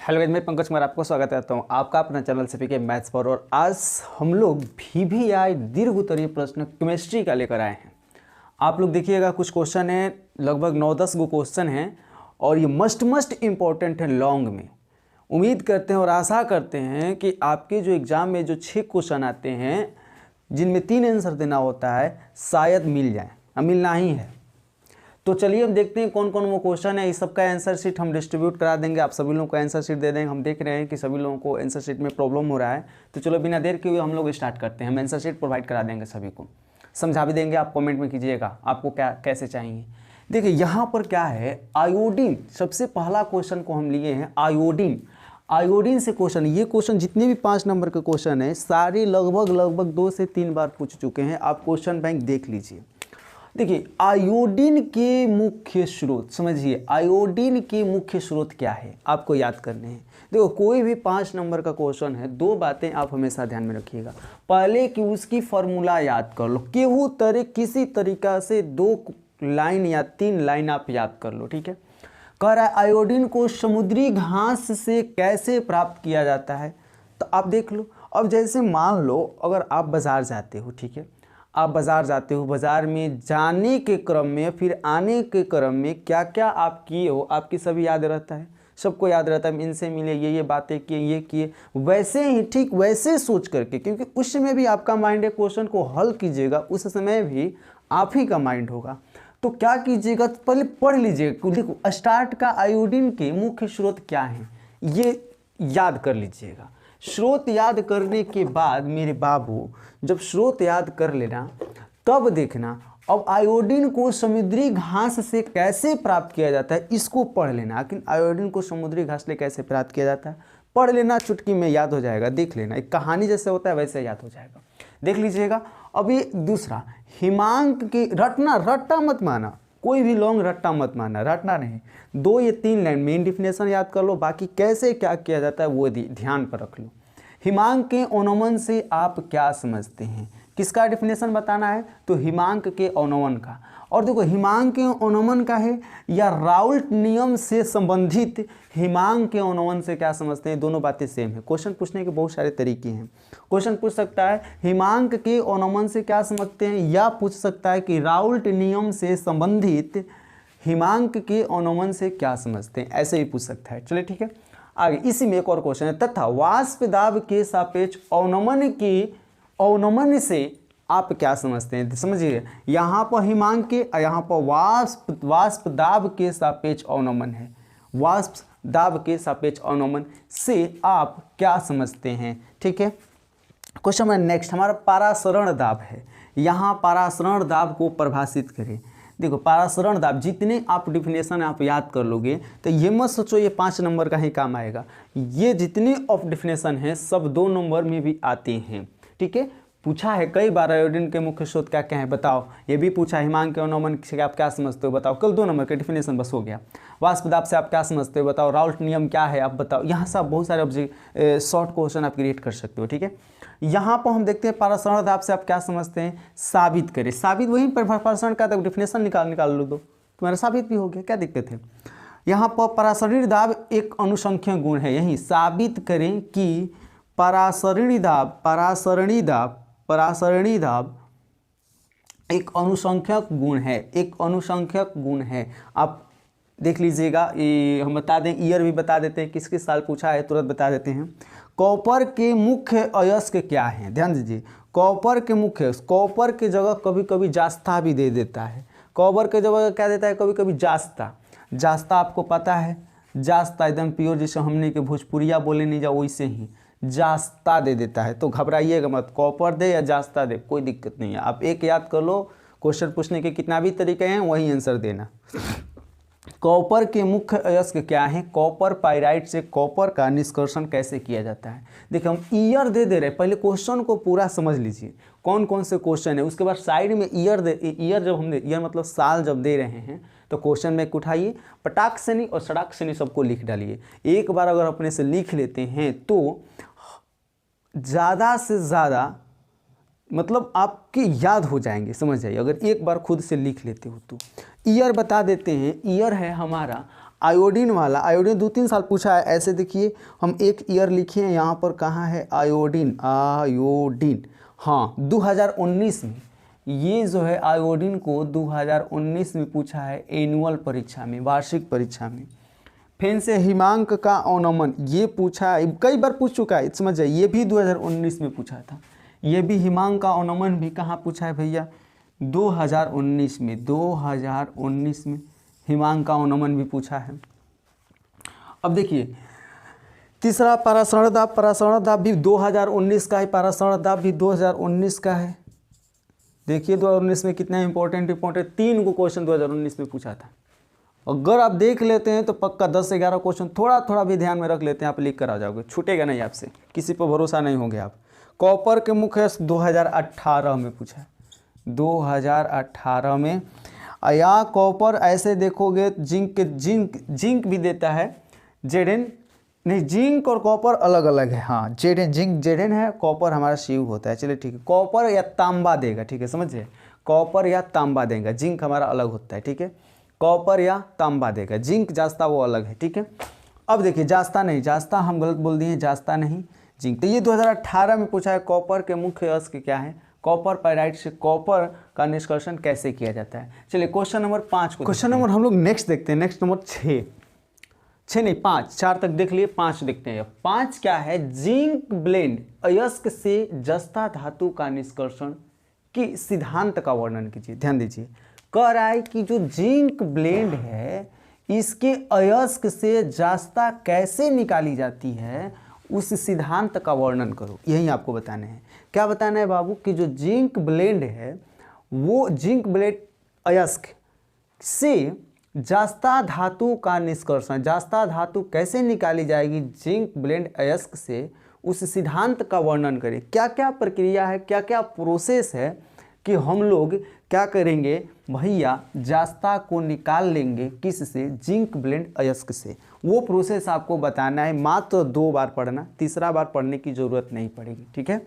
Hello guys, मैं पंकज कुमार आपको स्वागत करता हूं आपका अपना चैनल सीपीके मैथ्स पर। और आज हम लोग VVI दीर्घ उत्तरीय प्रश्न केमिस्ट्री का लेकर आए हैं। आप लोग देखिएगा, कुछ क्वेश्चन है, लगभग 9-10 गो क्वेश्चन हैं और ये मस्ट इम्पॉर्टेंट है लॉन्ग में। उम्मीद करते हैं और आशा करते हैं कि आपके जो एग्ज़ाम में जो 6 क्वेश्चन आते हैं जिनमें 3 आंसर देना होता है, शायद मिल जाए, मिलना ही है। तो चलिए हम देखते हैं कौन कौन वो क्वेश्चन है। इस सब का आंसर शीट हम डिस्ट्रीब्यूट करा देंगे, आप सभी लोगों को आंसर शीट दे देंगे। हम देख रहे हैं कि सभी लोगों को आंसर शीट में प्रॉब्लम हो रहा है, तो चलो बिना देर के हुए हम लोग स्टार्ट करते हैं। हम आंसर शीट प्रोवाइड करा देंगे, सभी को समझा भी देंगे। आप कमेंट में कीजिएगा आपको क्या कैसे चाहिए। देखिए यहाँ पर क्या है, आयोडीन सबसे पहला क्वेश्चन को हम लिए हैं। आयोडीन से क्वेश्चन, ये क्वेश्चन जितने भी 5 नंबर के क्वेश्चन है सारे लगभग 2 से 3 बार पूछ चुके हैं। आप क्वेश्चन बैंक देख लीजिए। देखिए आयोडीन के मुख्य स्रोत समझिए, आयोडीन के मुख्य स्रोत क्या है आपको याद करने हैं। देखो कोई भी 5 नंबर का क्वेश्चन है, 2 बातें आप हमेशा ध्यान में रखिएगा। पहले कि उसकी फॉर्मूला याद कर लो, केहू तरह किसी तरीका से 2 लाइन या 3 लाइन आप याद कर लो, ठीक है। कह रहा है आयोडीन को समुद्री घास से कैसे प्राप्त किया जाता है, तो आप देख लो। अब जैसे मान लो अगर आप बाज़ार जाते हो, ठीक है, आप बाज़ार जाते हो, बाज़ार में जाने के क्रम में फिर आने के क्रम में क्या क्या आप किए हो आपकी सभी याद रहता है, सबको याद रहता है। इनसे मिले, ये बातें किए, ये किए, वैसे ही ठीक वैसे सोच करके, क्योंकि उस समय भी आपका माइंड है, क्वेश्चन को हल कीजिएगा उस समय भी आप ही का माइंड होगा। तो क्या कीजिएगा, पहले पढ़ लीजिएगा। देखो स्टार्ट का आयोडीन के मुख्य स्रोत क्या हैं ये याद कर लीजिएगा। स्रोत याद करने के बाद मेरे बाबू, जब स्रोत याद कर लेना तब देखना अब आयोडीन को समुद्री घास से कैसे प्राप्त किया जाता है इसको पढ़ लेना। लेकिन आयोडीन को समुद्री घास से कैसे प्राप्त किया जाता है पढ़ लेना, चुटकी में याद हो जाएगा। देख लेना, एक कहानी जैसे होता है वैसे याद हो जाएगा, देख लीजिएगा। अभी दूसरा, हिमांक की रट्टा मत माना, कोई भी लॉन्ग रट्टा मत माना, रटना नहीं। 2 या 3 लाइन मेन डिफिनेशन याद कर लो, बाकी कैसे क्या किया जाता है वो ध्यान पर रख लो। हिमांक के अवनमन से आप क्या समझते हैं, किसका डिफिनेशन बताना है, तो हिमांक के अवनमन का। और देखो हिमांक के अवनमन का है या राउल्ट नियम से संबंधित हिमांक के अवनमन से क्या समझते हैं, दोनों बातें सेम है। क्वेश्चन पूछने के बहुत सारे तरीके हैं। क्वेश्चन पूछ सकता है हिमांक के अवनमन से क्या समझते हैं, या पूछ सकता है कि राउल्ट नियम से संबंधित हिमांक के अवनमन से क्या समझते हैं, ऐसे ही पूछ सकता है। चलिए ठीक है, आगे इसी में एक और क्वेश्चन है, तथा वाष्प दाब के सापेक्ष अवनमन से आप क्या समझते हैं। समझिए यहाँ पर हिमांक के, यहाँ पर वाष्प दाब के सापेक्ष अवनमन है। वाष्प दाब के सापेक्ष अवनमन से आप क्या समझते हैं, ठीक है। क्वेश्चन नंबर नेक्स्ट हमारा पारासरण दाब है। यहाँ पारासरण दाब को परिभाषित करें। देखो पारासरण दाब, जितने आप डिफिनेशन आप याद कर लोगे तो ये मत सोचो ये 5 नंबर का ही काम आएगा। ये जितने ऑफ डिफिनेशन हैं सब 2 नंबर में भी आते हैं, ठीक है। पूछा है कई बार आयोडीन के मुख्य स्रोत क्या क्या है बताओ, ये भी पूछा हिमांक के अवनमन से आप क्या समझते हो बताओ, कल 2 नंबर के डिफिनेशन बस हो गया। वाष्प दाब से आप क्या समझते हो बताओ, राउल्ट नियम क्या है आप बताओ। यहाँ से आप बहुत सारे शॉर्ट क्वेश्चन आप क्रिएट कर सकते हो, ठीक है। यहाँ पर हम देखते हैं पारासरण दाब से आप क्या समझते हैं, साबित करें। साबित वहीं पर पारासरण का डिफिनेशन निकाल लो, दो तुम्हारा साबित भी हो गया, क्या दिक्कत है। यहाँ पर पारासरणिक दाब एक अनुसंख्यक गुण है, यही साबित करें कि पारासरणिक दाब एक अनुसंख्यक गुण है, एक अनुसंख्यक गुण है। आप देख लीजिएगा, ये हम बता दें, ईयर भी बता देते हैं, किस किस साल पूछा है तुरंत बता देते हैं। कॉपर के मुख्य अयस्क क्या हैं, ध्यान दीजिए। कॉपर के मुख्य, कॉपर के जगह कभी कभी जास्ता भी दे देता है। कॉपर के जगह क्या देता है, कभी कभी जास्ता आपको पता है, जास्ता एकदम प्योर, जिसे हमने के भोजपुरिया बोले नहीं जाओ वैसे ही जास्ता दे देता है। तो घबराइएगा मत, कॉपर दे या जास्ता दे कोई दिक्कत नहीं है। आप एक याद कर लो, क्वेश्चन पूछने के कितना भी तरीके हैं वही आंसर देना। कॉपर के मुख्य अयस्क क्या है, कॉपर पाइराइट से कॉपर का निष्कर्षण कैसे किया जाता है। देखिए हम ईयर दे रहे हैं, पहले क्वेश्चन को पूरा समझ लीजिए कौन कौन से क्वेश्चन है, उसके बाद साइड में ईयर जब हमने ईयर मतलब साल जब दे रहे हैं तो क्वेश्चन में उठाइए, पटाक से नहीं और सड़क से नहीं सबको लिख डालिए। एक बार अगर अपने से लिख लेते हैं तो ज़्यादा से ज़्यादा मतलब आपके याद हो जाएंगे, समझ जाइए। अगर एक बार खुद से लिख लेते हो तो ईयर बता देते हैं। ईयर है हमारा आयोडीन वाला, आयोडीन 2-3 साल पूछा है ऐसे। देखिए हम एक ईयर लिखे हैं यहाँ पर, कहाँ है आयोडीन, आयोडीन, हाँ 2019 में, ये जो है आयोडीन को 2019 में पूछा है एनुअल परीक्षा में, वार्षिक परीक्षा में। फिर से हिमांक का अवनमन, ये पूछा है, कई बार पूछ चुका है, समझ जाइए, ये भी 2019 में पूछा था। ये भी हिमांक का अवनमन भी कहाँ पूछा है भैया, 2019 में, 2019 में हिमांक का अवनमन भी पूछा है। अब देखिए तीसरा पाराशरण दाब, पाराशरण दाब भी 2019 का है, पाराशरण दाब भी 2019 का है। देखिए 2019 में कितना इंपॉर्टेंट 3 को क्वेश्चन 2019 में पूछा था। अगर आप देख लेते हैं तो पक्का 10 से 11 क्वेश्चन थोड़ा थोड़ा भी ध्यान में रख लेते हैं, आप लिख कर आ जाओगे, छूटेगा नहीं आपसे, किसी पर भरोसा नहीं होंगे आप। कॉपर के मुख्य 2018 में पूछा है, 2018 में। या कॉपर ऐसे देखोगे जिंक भी देता है, जेडन नहीं, जिंक और कॉपर अलग अलग है, हाँ जेडन, जिंक जेडन है, कॉपर हमारा शिव होता है। चलिए ठीक है, कॉपर या तांबा देगा, ठीक है समझिए, कॉपर या तांबा देगा, जिंक हमारा अलग होता है, ठीक है, कॉपर या तांबा देगा, जिंक जास्ता वो अलग है, ठीक है। अब देखिए जास्ता नहीं, जास्ता हम गलत बोल दिए, जास्ता नहीं जिंक। तो ये 2018 में पूछा है कॉपर के मुख्य अयस्क क्या है, कॉपर पाइराइट से कॉपर का निष्कर्षण कैसे किया जाता है। चलिए क्वेश्चन नंबर 5 को, क्वेश्चन नंबर हम लोग नेक्स्ट देखते हैं, नेक्स्ट नंबर 6 नहीं 5, 4 तक देख लिए, 5 देखते हैं। 5 क्या है, जिंक ब्लेंड अयस्क से जस्ता धातु का निष्कर्षण की सिद्धांत का वर्णन कीजिए। ध्यान दीजिए, कह रहा है कि जो जिंक ब्लेंड है इसके अयस्क से जास्ता कैसे निकाली जाती है, उस सिद्धांत का वर्णन करो, यही आपको बताना है। क्या बताना है बाबू, कि जो जिंक ब्लेंड है वो जिंक ब्लेंड अयस्क से जास्ता धातु का निष्कर्षण, जास्ता धातु कैसे निकाली जाएगी जिंक ब्लेंड अयस्क से, उस सिद्धांत का वर्णन करें। क्या क्या प्रक्रिया है, क्या क्या प्रोसेस है कि हम लोग क्या करेंगे भैया, जास्ता को निकाल लेंगे किस से, जिंक ब्लेंड अयस्क से। वो प्रोसेस आपको बताना है, मात्र 2 बार पढ़ना, तीसरा बार पढ़ने की ज़रूरत नहीं पड़ेगी, ठीक है।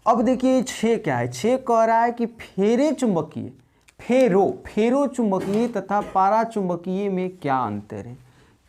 अब देखिए 6 क्या है, 6 कह रहा है कि फेरे चुंबकीय, फेरो चुंबकीय तथा पारा चुंबकीय में क्या अंतर है।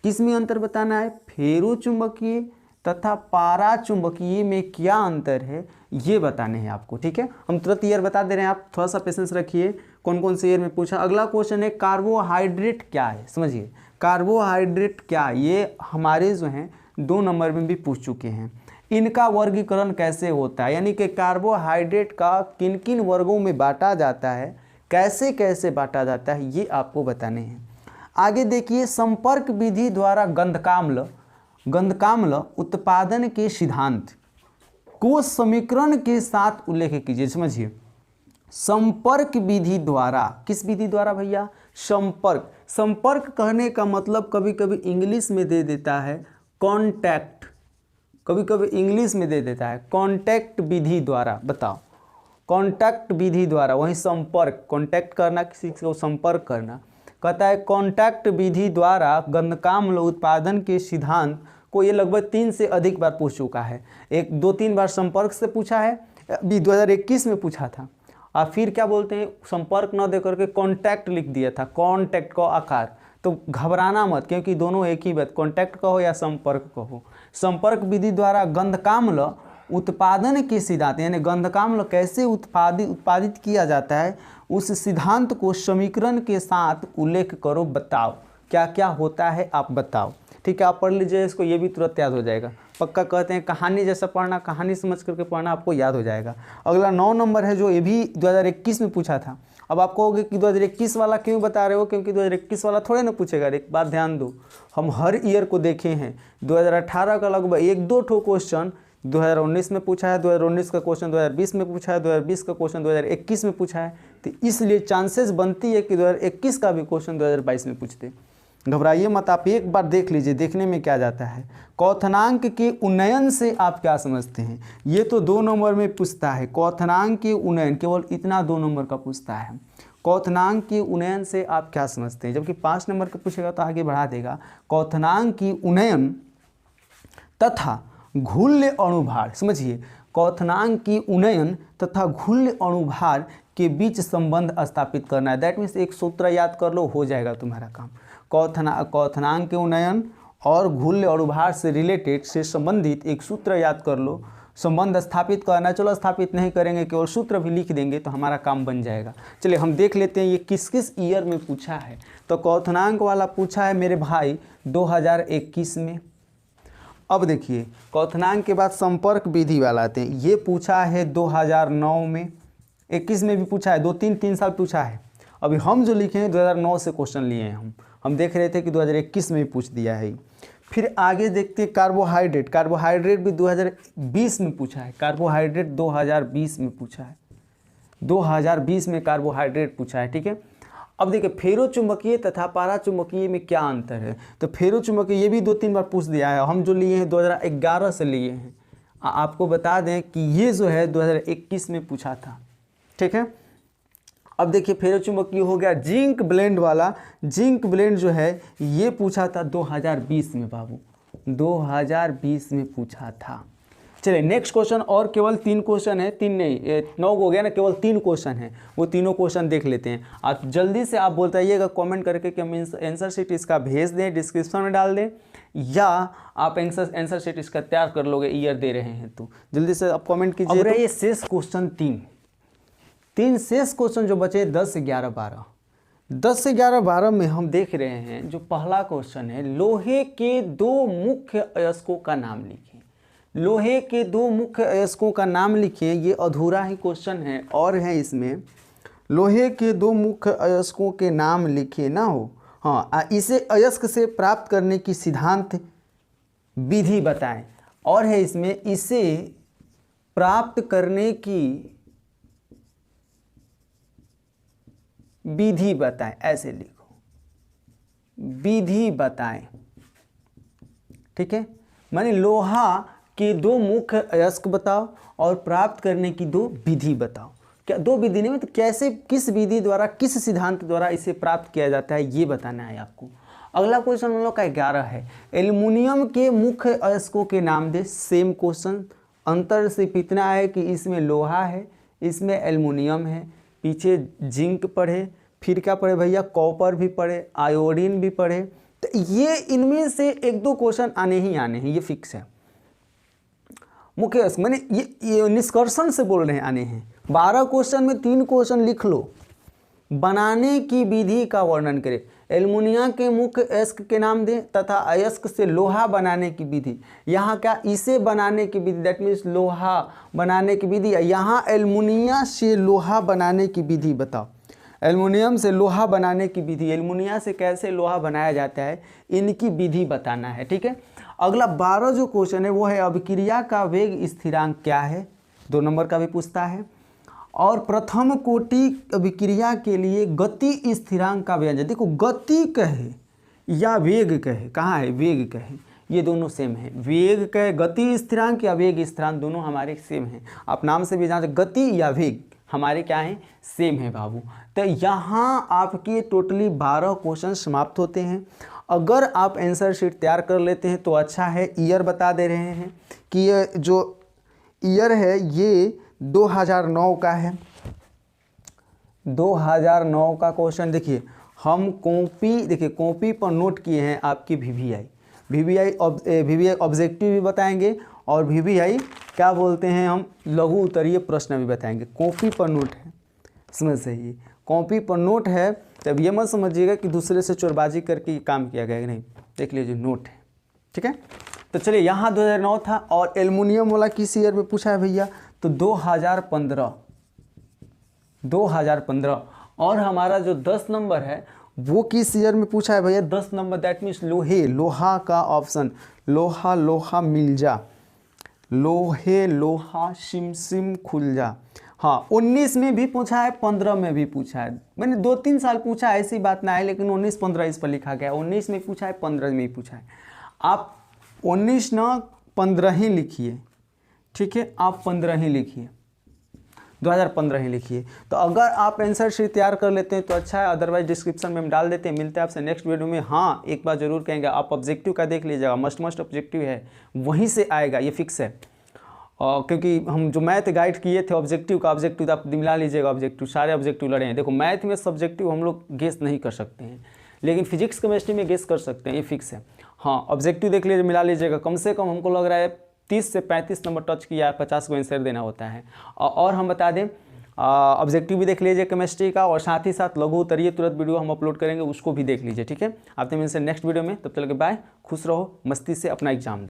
किस में अंतर बताना है, फेरो चुंबकीय तथा पारा चुंबकीय में क्या अंतर है, ये बताने हैं आपको, ठीक है। हम तुरंत ईयर बता दे रहे हैं, आप थोड़ा सा पेशेंस रखिए, कौन कौन से ईयर में पूछा। अगला क्वेश्चन है कार्बोहाइड्रेट क्या है, समझिए कार्बोहाइड्रेट क्या, ये हमारे जो हैं 2 नंबर में भी पूछ चुके हैं। इनका वर्गीकरण कैसे होता है, यानी कि कार्बोहाइड्रेट का किन किन वर्गों में बांटा जाता है, कैसे कैसे बांटा जाता है, ये आपको बताने हैं। आगे देखिए, संपर्क विधि द्वारा गंधकाम्ल उत्पादन के सिद्धांत को समीकरण के साथ उल्लेख कीजिए। समझिए, संपर्क विधि द्वारा, किस विधि द्वारा भैया, संपर्क। संपर्क कहने का मतलब कभी कभी इंग्लिश में दे देता है कॉन्टैक्ट, कभी कभी इंग्लिश में दे देता है कॉन्टैक्ट विधि द्वारा। बताओ, कॉन्टैक्ट विधि द्वारा, वहीं संपर्क, कॉन्टैक्ट करना, किसी को संपर्क करना। कहता है कॉन्टैक्ट विधि द्वारा गंधकाम्ल उत्पादन के सिद्धांत को, ये लगभग 3 से अधिक बार पूछ चुका है। 1-2-3 बार संपर्क से पूछा है, अभी 2021 में पूछा था, और फिर क्या बोलते हैं, संपर्क न दे करके कॉन्टैक्ट लिख दिया था, कॉन्टैक्ट का आकार। तो घबराना मत, क्योंकि दोनों एक ही बात, कॉन्टैक्ट कहो या संपर्क कहो। संपर्क विधि द्वारा गंधकाम्ल उत्पादन के सिद्धांत, यानी गंधकाम्ल कैसे उत्पादित किया जाता है, उस सिद्धांत को समीकरण के साथ उल्लेख करो। बताओ क्या क्या होता है, आप बताओ, ठीक है। आप पढ़ लीजिए इसको, ये भी तुरंत याद हो जाएगा। पक्का कहते हैं कहानी जैसा पढ़ना, कहानी समझ करके पढ़ना, आपको याद हो जाएगा। अगला 9 नंबर है, जो ये भी 2021 में पूछा था। अब आप कहोगे कि 2021 वाला क्यों बता रहे हो, क्योंकि 2021 वाला थोड़े ना पूछेगा। एक बात ध्यान दो, हम हर ईयर को देखे हैं। 2018 का लगभग 1-2 ठो क्वेश्चन 2019 में पूछा है, 2019 का क्वेश्चन 2020 में पूछा है, 2020 का क्वेश्चन 2021 में पूछा है। तो इसलिए चांसेस बनती है कि 2021 का भी क्वेश्चन 2022 में पूछते। घबराइए मत, आप एक बार देख लीजिए, देखने में क्या जाता है। क्वथनांक के उन्नयन से आप क्या समझते हैं, ये तो 2 नंबर में पूछता है। क्वथनांक के उन्नयन, केवल इतना 2 नंबर का पूछता है। क्वथनांक के उन्नयन से आप क्या समझते हैं, जबकि 5 नंबर का पूछेगा तो आगे बढ़ा देगा। क्वथनांक की उन्नयन तथा घुल्य अणुभार, समझिए, क्वथनांक की उन्नयन तथा घुल्य अणुभार के बीच संबंध स्थापित करना है। दैट मीन्स एक सूत्र याद कर लो, हो जाएगा तुम्हारा काम। क्वथनांक के उन्नयन और घुल्य और उभार से रिलेटेड से संबंधित एक सूत्र याद कर लो, संबंध स्थापित करना। चलो स्थापित नहीं करेंगे, केवल सूत्र भी लिख देंगे तो हमारा काम बन जाएगा। चलिए हम देख लेते हैं ये किस किस ईयर में पूछा है। तो क्वथनांक वाला पूछा है मेरे भाई 2021 में। अब देखिए क्वथनांक के बाद संपर्क विधि वाला आते हैं, ये पूछा है 2009 में। 21 में भी पूछा है, 2-3 साल पूछा है। अभी हम जो लिखे हैं 2009 से क्वेश्चन लिए हैं। हम देख रहे थे कि 2021 में भी पूछ दिया है। फिर आगे देखते हैं कार्बोहाइड्रेट भी 2020 में पूछा है। कार्बोहाइड्रेट 2020 में पूछा है, 2020 में कार्बोहाइड्रेट पूछा है। ठीक है, अब देखिए फेरोचुंबकीय तथा पाराचुंबकीय में क्या अंतर है। तो फेरोचुंबकीय ये भी 2-3 बार पूछ दिया है। हम जो लिए हैं 2011 से लिए हैं। आपको बता दें कि ये जो है 2021 में पूछा था। ठीक है, अब देखिए फेरोचुंबकीय हो गया जिंक ब्लेंड वाला। जिंक ब्लेंड जो है ये पूछा था 2020 में बाबू, 2020 में पूछा था। चलिए नेक्स्ट क्वेश्चन, और केवल 3 क्वेश्चन है, 3 नहीं 9 हो गया ना, केवल 3 क्वेश्चन है। वो तीनों क्वेश्चन देख लेते हैं। आप जल्दी से आप बोलते आइएगा कमेंट करके कि हम आंसर शीट इसका भेज दें, डिस्क्रिप्शन में डाल दें, या आप आंसर शीट इसका तैयार कर लोगे, ईयर दे रहे हैं तो जल्दी से आप कमेंट कीजिए। अब रहिए शेष क्वेश्चन 3 शेष क्वेश्चन जो बचे 10, 11, 12। 10 से 11, 12 में हम देख रहे हैं जो पहला क्वेश्चन है, लोहे के 2 मुख्य अयस्कों का नाम लिखिए। लोहे के 2 मुख्य अयस्कों का नाम लिखिए, ये अधूरा ही क्वेश्चन है। और है इसमें लोहे के 2 मुख्य अयस्कों के नाम लिखिए ना हो। हाँ, इसे अयस्क से प्राप्त करने की सिद्धांत विधि बताएं। और है इसमें इसे प्राप्त करने की विधि बताएं, ऐसे लिखो, विधि बताएं। ठीक है, माने लोहा के 2 मुख्य अयस्क बताओ और प्राप्त करने की 2 विधि बताओ। क्या 2 विधि नहीं, तो कैसे, किस विधि द्वारा, किस सिद्धांत द्वारा इसे प्राप्त किया जाता है, ये बताना है आपको। अगला क्वेश्चन हम लोग का 11 है, एल्युमिनियम के मुख्य अयस्कों के नाम दे। सेम क्वेश्चन, अंतर सिर्फ इतना है कि इसमें लोहा है, इसमें एल्युमिनियम है। पीछे जिंक पढ़े, फिर क्या पढ़े भैया, कॉपर भी पढ़े, आयोडीन भी पढ़े। तो ये इनमें से 1-2 क्वेश्चन आने ही आने हैं, ये फिक्स है। मुख्य अयस्क मैंने ये निष्कर्षण से बोल रहे हैं, आने हैं। 12 क्वेश्चन में 3 क्वेश्चन लिख लो। बनाने की विधि का वर्णन करें। एल्युमिनियम के मुख्य अयस्क के नाम दें तथा अयस्क से लोहा बनाने की विधि। यहाँ क्या, इसे बनाने की विधि, दैट मीन्स लोहा बनाने की विधि। यहाँ एल्युमिनियम से लोहा बनाने की विधि बताओ। एल्युमिनियम से लोहा बनाने की विधि, एल्युमिनियम से कैसे लोहा बनाया जाता है, इनकी विधि बताना है। ठीक है, अगला 12 जो क्वेश्चन है वो है अभिक्रिया का वेग स्थिरांक क्या है। 2 नंबर का भी पूछता है। और प्रथम कोटि अभिक्रिया के लिए गति स्थिरांक का व्यंजक। देखो गति कहे या वेग कहे, कहाँ है वेग कहे, ये दोनों सेम है। वेग कहे, गति स्थिरांक या वेग स्थिरांक, दोनों हमारे सेम हैं। आप नाम से भी जान, गति या वेग हमारे क्या हैं, सेम है बाबू। तो यहाँ आपके टोटली 12 क्वेश्चन समाप्त होते हैं। अगर आप आंसर शीट तैयार कर लेते हैं तो अच्छा है। ईयर बता दे रहे हैं कि ये जो ईयर है ये 2009 का है। 2009 का क्वेश्चन देखिए, हम कॉपी पर नोट किए हैं आपकी वीवीआई ऑब्जेक्टिव भी बताएंगे और वीवीआई क्या बोलते हैं, हम लघु उत्तरीय प्रश्न भी बताएंगे। कॉपी पर नोट है, समझ सही, कॉपी पर नोट है। तब ये मत समझिएगा कि दूसरे से चोरबाजी करके काम किया गया, नहीं, देख लीजिए नोट है। ठीक है, तो चलिए यहाँ 2009 था। और एल्युमिनियम वाला किस ईयर में पूछा है भैया, तो 2015। और हमारा जो 10 नंबर है वो किस ईयर में पूछा है भैया, 10 नंबर, दैट मीन्स लोहा का ऑप्शन, लोहा मिल जा, लोहे लोहा सिम सिम खुल जा। हाँ, 19 में भी पूछा है, 15 में भी पूछा है। मैंने 2-3 साल पूछा है, ऐसी बात ना है, लेकिन 19-15 इस पर लिखा गया। 19 में पूछा है, 15 में भी पूछा है। आप 19 ना 15 ही लिखिए। ठीक है, आप 15 ही लिखिए, 2015 ही लिखिए। तो अगर आप आंसर शीट तैयार कर लेते हैं तो अच्छा है, अदरवाइज डिस्क्रिप्शन में हम डाल देते हैं। मिलते हैं आपसे नेक्स्ट वीडियो में। हाँ, एक बार जरूर कहेंगे, आप ऑब्जेक्टिव का देख लीजिएगा, मस्ट ऑब्जेक्टिव है, वहीं से आएगा, ये फिक्स है। क्योंकि हम जो मैथ गाइड किए थे ऑब्जेक्टिव का, ऑब्जेक्टिव तो आप मिला लीजिएगा, ऑब्जेक्टिव सारे ऑब्जेक्टिव लड़े हैं। देखो मैथ में सब्जेक्टिव हम लोग गेस नहीं कर सकते हैं, लेकिन फिजिक्स केमिस्ट्री में गेस कर सकते हैं, ये फिक्स है। हाँ, ऑब्जेक्टिव देख लीजिए, मिला लीजिएगा, कम से कम हमको लग रहा है 30 से 35 नंबर टच किया है, 50 को आंसर देना होता है। और हम बता दें, ऑब्जेक्टिव भी देख लीजिए केमिस्ट्री का, और साथ ही साथ लघु उत्तरीय तुरंत वीडियो हम अपलोड करेंगे, उसको भी देख लीजिए, ठीक है। आपसे मिलते हैं नेक्स्ट वीडियो में, तब तक के बाय, खुश रहो, मस्ती से अपना एग्जाम